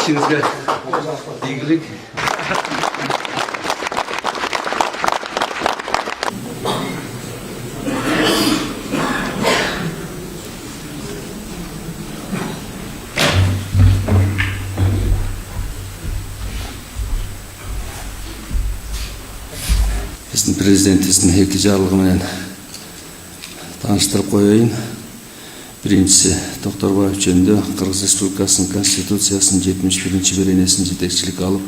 İşinizde ilgilik. Біздің президентіміздің екі жарлығымен таныштырып қояйын. Биринчisi Тоқтарбаев жөнүндө Кыргыз Республикасынын Конституциясынын 71 беренесин жетекчилик алып,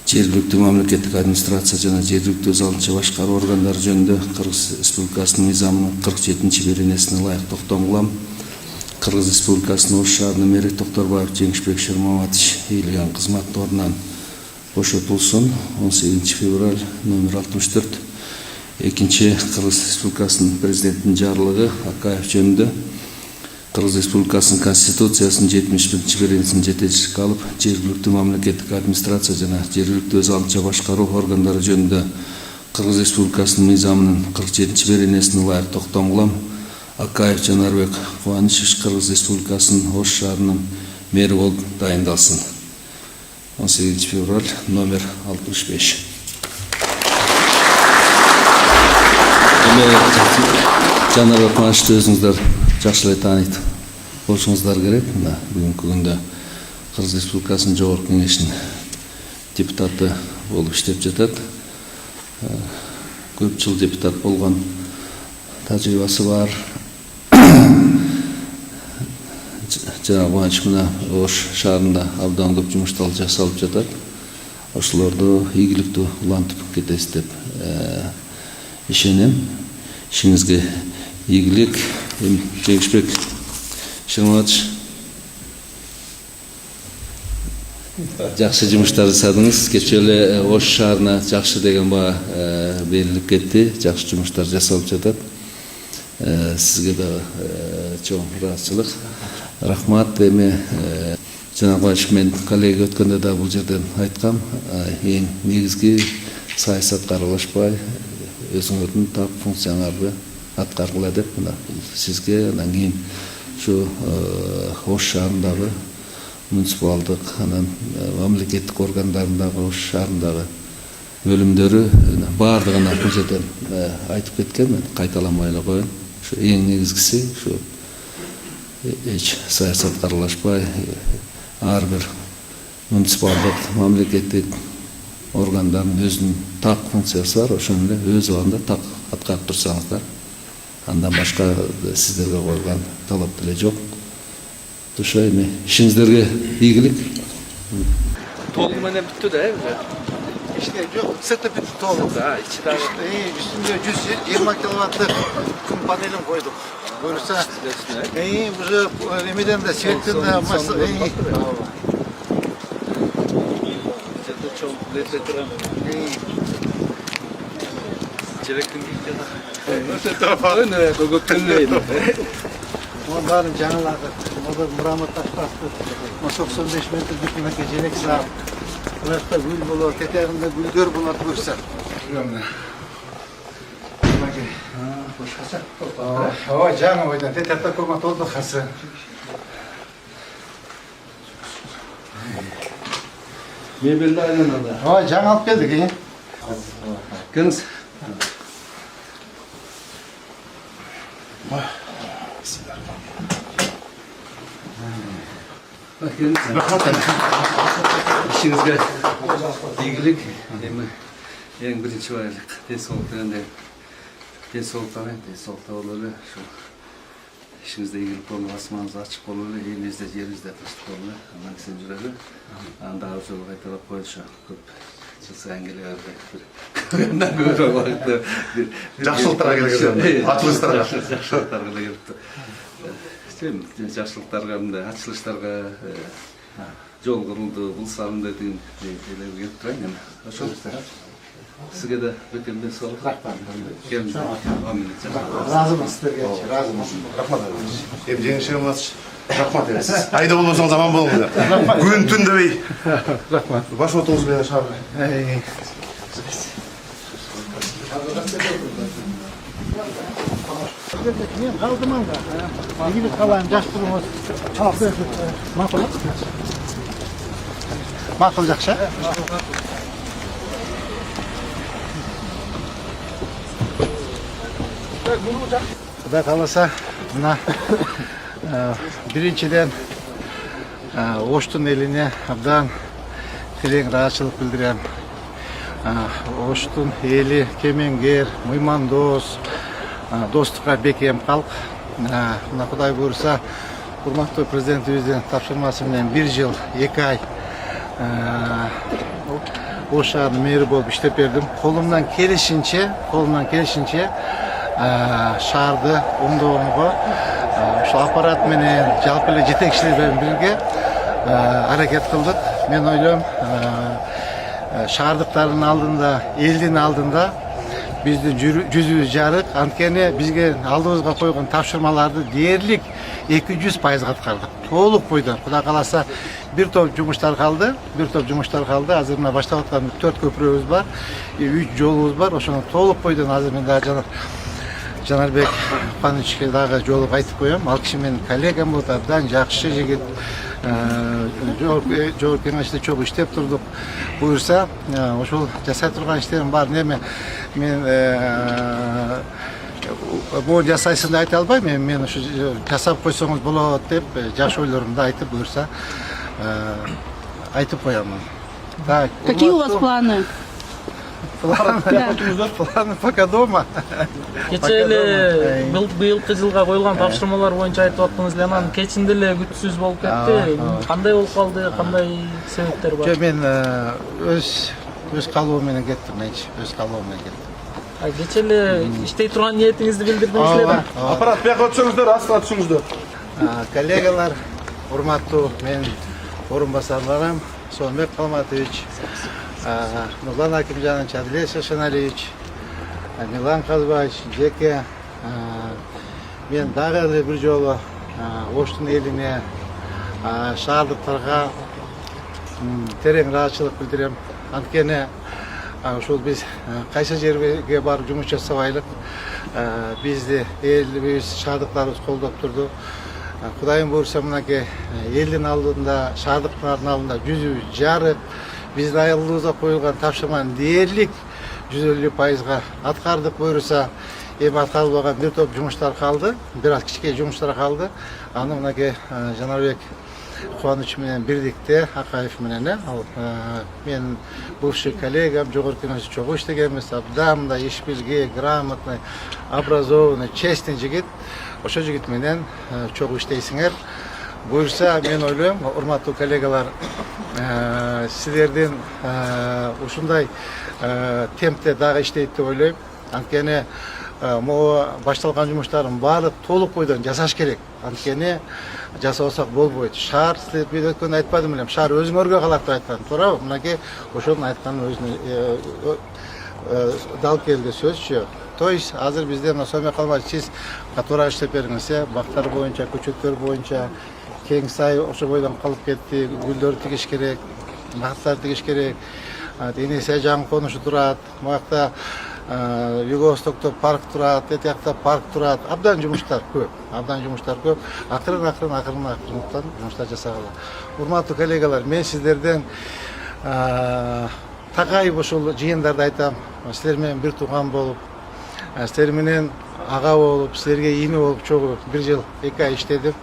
жергиликтүү мамлекеттик администрация жана жергиликтүү өз алдынча башкаруу органдары жөнүндө Кыргыз Республикасынын мыйзамынын 47 беренесине ылайык токтом кылам. Кыргыз Республикасынын Ош шаарынын мэри Токтарбаев Жеңишбек Шермаматович ийилген кызмат ордунан бошотулсун. 18 февраль номер 64. Экинчи Кыргыз Республикасынын президентинин жарлыгы Акаев жөнүндө Кыргыз Республикасынын Конституциясынын 71 беренесин жетекчилик алып, жергиликтүү мамлекеттик администрация жана жергиликтүү өз алдынча башкаруу органдары жөнүндө Кыргыз Республикасынын мыйзамынын 47 беренесине ылайык токтом кылам. Акаев Жанарбек Кубанычевич Кыргыз Республикасынын Ош шаарынын мэри болуп дайындалсын. 18 февраль номер 65. Жанарбек Кубанычевичти өзүңүздөр жакшы эле тааныйт болушуңуздар керек. Мына бүгүнкү күндө Кыргыз Республикасынын Жогорку Кеңешинин депутаты болуп иштеп жатат. Көп жыл депутат болгон тажрыйбасы бар. Жанарбек Кубанычев мына Ош шаарында абдан көп жумуштар жасалып жатат. Ошолорду ийгиликтүү улантып кетесиз деп ишенем. İşinizge ийгилик. Жеңишбек Шермаматович, жакшы жумуштар жасадыңыз. Кечээ эле Ош шаарына жакшы деген баа берилип кетти. Жакшы жумуштар жасалып жатат. Сизге да чоң ыраазычылык. Рахмат. Эми Жанарбек мен коллега өткөндө да бул жерден айткам. Эң негизги саясатка аралашпай, өзүңөрдүн так функцияңарды аткаргыла деп мына сизге, анан кийин ушу Ош шаарындагы муниципалдык, анан мамлекеттик органдарындагы Ош шаарындагы бөлүмдөрү баардыгына бул жерден айтып кеткен. Мен кайталамай эле коеюн. Ушу эң негизгиси ушу эч саясатка аралашпай, ар бир муниципалдык, мамлекеттик органдардын өзүнүн так функциясы бар. Ошону эле өз убагында так аткарып турсаңыздар, андан башка сиздерге коюлган талап деле жок. Ошо эми ишиңиздерге ийгилик. Толугу менен бүттү да, İşte yok, sıktı bitti toğlu. Üstünde 120 kilowattlık kum panelim koyduk. Böylese bu remiden de çektin de masa çok lezzetli. Çerektin gitti de. Öte tarafa. Öne kogu tünleydi. Onların canlıları, orada Muramut Taşbastı, 95 metre dikmeke çelek sağ. Burası gül bulur, teterinde gülgör bular görsen. Ой, жаңа ойдан тетепте көмөт болду касы. Мебелди айланады. Ой, жаңа алып келдик, Келиңиз. İşinizge ийгилик. Эң биринчи байлык денсаулык дегенде денсаулыкта болуп эле ушу ишиңизде ийгилик болуп, асманыңыз ачык болуп эле, элиңизде жериңизде тынчтык болуп эле, андан кийин жүрөлү. Анда дагы жолу кайталап коелучу. Көп жыл сайын келебиз. Андан көрө убакытта бир Жакшылыктарга келген. Ачылыштарга. Жакшылыктарга келиптир. Жакшылыктарга, мындай ачылыштарга жол курулду, бул салынды деген эле келип турайын. Ошол сизге да бекемден салып. Разымын сіздерге, разымын. Рахмат. Евгений Шерматович, рахмат ederiz. Ayda olmasın zaman bulundu. Gün tün demeyi. Rahmat. Baş otobüs beyler şahane. Men kaldım anda. Yigit kalan jaş bulumuz. Maqul. Maqul жақсы. Құдай қаласа, мына біріншіден Оштың еліне абдан терең рахатшылық білдірем. Оштың елі кемеңгер, меймандос, достыққа бекем халық. Мына Құдай бұйырса, құрметті президентіміздің тапсырмасымен 1 жыл 2 ай Ош шаарына мэр болып іштеп бердім. Қолымнан келишинче шаарды оңдооға ошол аппарат менен жалпы эле жетекчилер менен бирге аракет кылдык. Мен ойлойм, шаардыктардын алдында, элдин алдында биздин жүзүбүз жарык. Анткени бизге алдыбызга койгон тапшырмаларды дээрлик 200% аткардык. Толук бойдон. Кудай кааласа bir топ жумуштар калды. Азыр мына баштап аткан 4 көпүрөбүз бар, 3 жолубуз бар. Ошону толук бойдон азыр мен дагы Жанарбек Пановичке дагы жолуп айтып коем. Ал киши менин коллегам болот, абдан жакшы жигит. Жогорку кеңеште чогуу иштеп турдук. Буюрса, ошол жасай турган иштерим бар. Неме мен бул жасайсың деп айта албайм. Мен ушу жасап койсоңуз болот деп жаш ойлорумду айтып буюрса айтып коям. Какие у вас планы? Планы пока дома. Кече эле быйылкы жылга коюлган тапшырмалар боюнча айтып аттыңыз эле, анан кечинде эле күтүүсүз болуп кетти. Кандай болуп калды, кандай себептер бар? Мен өз калуум менен кеттим, өз калуум менен кеттим. Кече эле иштей турган ниетиңизди билдирдиңиз эле. Аппарат бияка өтсөңүздөр, астына түшүңүздөр. Коллегалар, урматтуу мен орунбасарларым Сонбек Калматович, Нурлан Акимжанович, Адлет Шашаналиевич, Милан Казбаевич, Жеке, мен дагы эле бир жолу Оштун элине, шаардыктарга терең ыраазычылык билдирем. Анткени ошол биз кайсы жерге барып жумуш жасабайлык, бизди элибиз, шаардыктарыбыз колдоп турду. Кудайым буйрса, мынакей элдин алдында, шаардыктардын алдында жүзүбүз жарык, биздин алдыбызга коюлган тапшырманы дээрлик 150% аткардык. Буйрса, эми аткарылбаган бир топ жумуштар калды, бир аз кичке жумуштар калды. Аны мынакей Жанарбек Кубаныч менен бирдикте, Акаев менен, ал мен бывший коллегам, жогорку кеңеште чогуу иштегенбиз, абдан да иш билги, грамотный, образованный, честный жигит. Ошо жигит менен чогуу иштейсиңер. Буйрса, мен ойлойм, урматтуу коллегалар, силердин ушундай темпте дагы иштейт деп ойлойм. Анткени могу башталган жумуштардын баары толук бойдон жасаш керек. Анткени жасабасак болбойт. Шаар, мен өткөндө айтпадым элем, шаар өзүңөргө калат деп айткан. Туурабы? Мынакей ошонун айтканы өзүнө дал келди сөзчү. То есть азыр бизде мына Сонбек Калматович, сиз катуура иштеп бериңиз, бактар боюнча, көчөттөр боюнча, кең сай ошо бойдон калып кетти, гүлдөр тигиш керек, бактар тигиш керек. Денесе жаңы конушу турат, муякта Юго-Востокто парк турат, эти жакта парк турат. Абдан жумуштар көп. Акырын жумуштар жасагыла. Урматтуу коллегалар, мен сиздерден такайып ошол жыйындарды айтам. Силер менен бир тууган болуп, силер менен ага болуп, силерге ийни болуп чогуу 1 жыл 2 ай иштедим.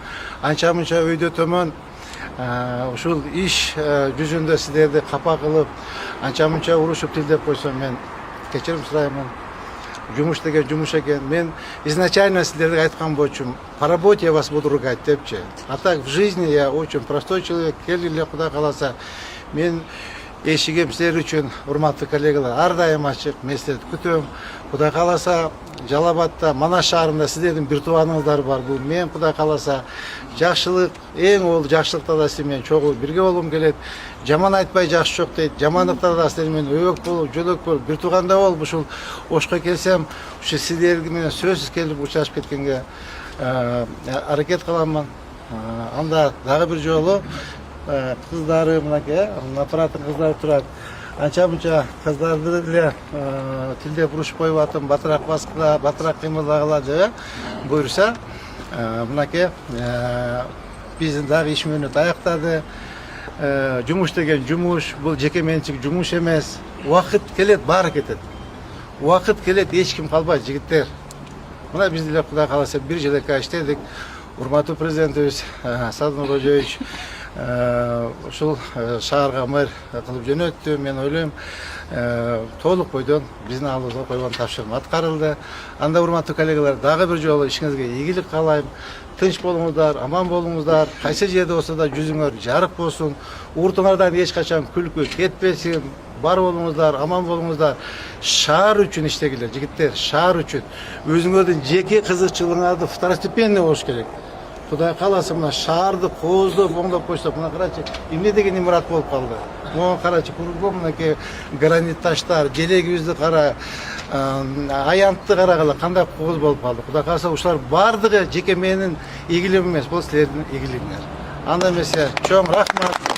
Анча-мынча өйдө төмөн ушул иш жүзүндө силерди капа кылып, анча-мынча урушуп тилдеп койсом, мен кечирим сураймын. Жумуш деген жумуш экен. Мен изначально силерге айткан болчумун, по работе я вас буду ругать депчи. А так в жизни я очень простой человек. Келгиле, Кудай кааласа, мен эшигим силер үчүн, урматтуу коллегалар, ар дайым ачык. Мен силерди күтөм. Кудай кааласа, Жалал-Абадта, Манас шаарында сиздердин бир тууганыңыздар бар. Бул мен, Кудай кааласа, жакшылык, эң ол жакшылыкта да силер менен чогуу бирге болгум келет. Жаман айтпай жакшы жок дейт. Жамандыкта да силер менен өбөк болуп, жөлөк болуп, бир тууганда болуп, ушул Ошко келсем, ушу силер менен сөзсүз келип учашып кеткенге аракет кыламын. Анда дагы бир жолу кыздары, мынакей, аппараттын кыздары турат. анча-мынча кыздарды деле тилдеп урушуп коюп атам, батыраак баскыла, батыраак кыймылдагыла деп буюрса, мынакей биздин дагы иш мөөнөт аяктады. Жумуш деген жумуш, бул жеке менчик жумуш эмес. Убакыт келет, баары кетет. Убакыт келет, эч ким калбайт, жигиттер. Мына биз деле Кудай кааласа бир жылга иштедик. Урматтуу президентибиз Садыр Нуркожоевич ушул шаарга мэр кылып жөнөттү. Мен ойлойм, толук бойдон биздин алдыбызга койгон тапшырма аткарылды. Анда урматтуу коллегалар, дагы бир жолу ишиңизге ийгилик каалайм. Тынч болуңуздар, аман болуңуздар, кайсы жерде болсо да жүзүңөр жарык болсун, уртуңардан эч качан күлкү кетпесин. Бар болуңуздар, аман болуңуздар. Шаар үчүн иштегилер, жигиттер, шаар үчүн. Өзүңөрдүн жеке кызыкчылыгыңарды второстепенный болуш керек. Кудай кааласа мына шаарды кооздоп, оңдоп койсок, мына карачы, эмне деген имарат болуп калды. Могу карачы, кругом мынакей гранит таштар, желегибизди кара, аянтты карагыла, кандай кооз болуп калды. Кудай кааласа ушулар бардыгы жеке менин ийгилигим эмес, бул силердин ийгилигиңер. Анда эмесе чоң рахмат.